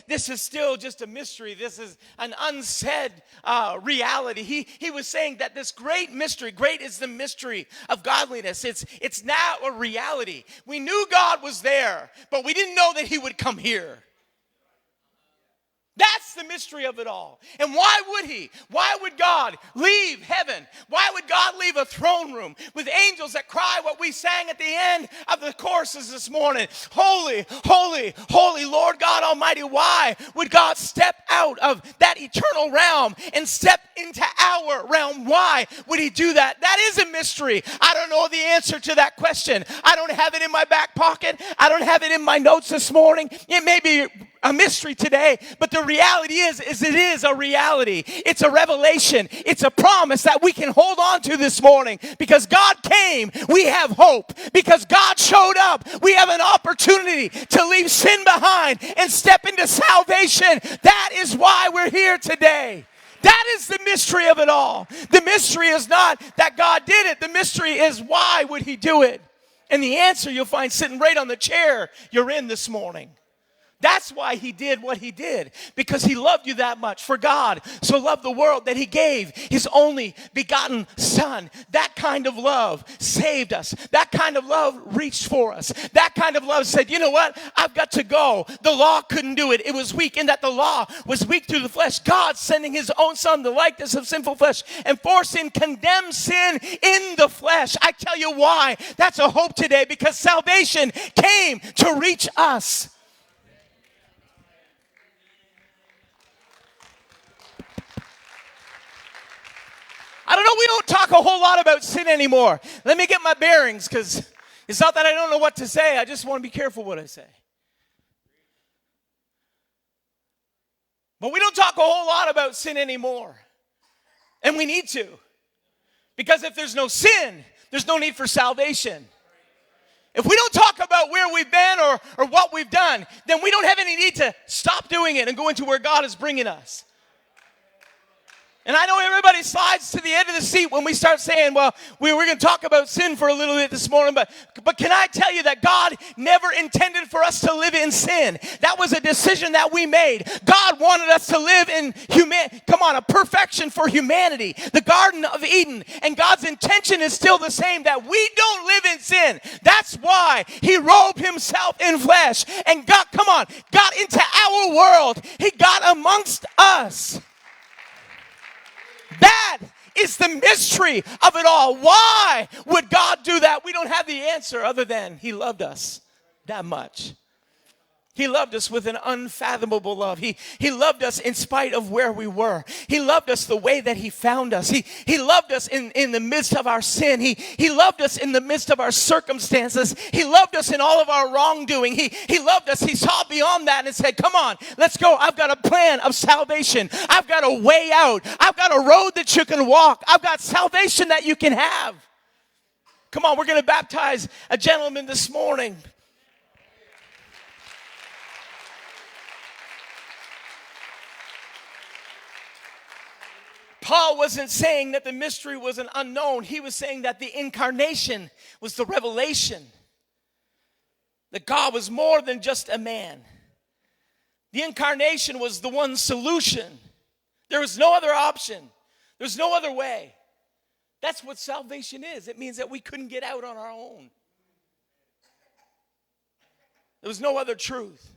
this is still just a mystery. This is an unsaid reality. He was saying that this great mystery, great is the mystery of godliness. It's now a reality. We knew God was there, but we didn't know that he would come here. That's the mystery of it all. And why would he? Why would God leave heaven? Why would God leave a throne room with angels that cry what we sang at the end of the choruses this morning? Holy, holy, holy Lord God Almighty. Why would God step out of that eternal realm and step into our realm? Why would he do that? That is a mystery. I don't know the answer to that question. I don't have it in my back pocket. I don't have it in my notes this morning. It may be a mystery today, but the reality is it is a reality. It's a revelation. It's a promise that we can hold on to this morning. Because God came, we have hope. Because God showed up, we have an opportunity to leave sin behind and step into salvation. That is why we're here today. That is the mystery of it all. The mystery is not that God did it. The mystery is why would he do it? And the answer you'll find sitting right on the chair you're in this morning. That's why he did what he did, because he loved you that much. For God so loved the world that he gave his only begotten son. That kind of love saved us. That kind of love reached for us. That kind of love said, you know what? I've got to go. The law couldn't do it. It was weak in that the law was weak through the flesh. God sending his own son, the likeness of sinful flesh, and for sin, condemned sin in the flesh. I tell you why. That's a hope today, because salvation came to reach us. I don't know, we don't talk a whole lot about sin anymore. Let me get my bearings, because it's not that I don't know what to say. I just want to be careful what I say. But we don't talk a whole lot about sin anymore. And we need to. Because if there's no sin, there's no need for salvation. If we don't talk about where we've been or what we've done, then we don't have any need to stop doing it and go into where God is bringing us. And I know everybody slides to the end of the seat when we start saying, well, we're going to talk about sin for a little bit this morning. But can I tell you that God never intended for us to live in sin? That was a decision that we made. God wanted us to live in a perfection for humanity. The Garden of Eden. And God's intention is still the same, that we don't live in sin. That's why he robed himself in flesh and got into our world. He got amongst us. That is the mystery of it all. Why would God do that? We don't have the answer other than he loved us that much. He loved us with an unfathomable love. He loved us in spite of where we were. He loved us the way that he found us. He loved us in the midst of our sin. He loved us in the midst of our circumstances. He loved us in all of our wrongdoing. He loved us. He saw beyond that and said, come on, let's go. I've got a plan of salvation. I've got a way out. I've got a road that you can walk. I've got salvation that you can have. Come on, we're going to baptize a gentleman this morning. Paul wasn't saying that the mystery was an unknown. He was saying that the incarnation was the revelation. That God was more than just a man. The incarnation was the one solution. There was no other option. There's no other way. That's what salvation is. It means that we couldn't get out on our own. There was no other truth.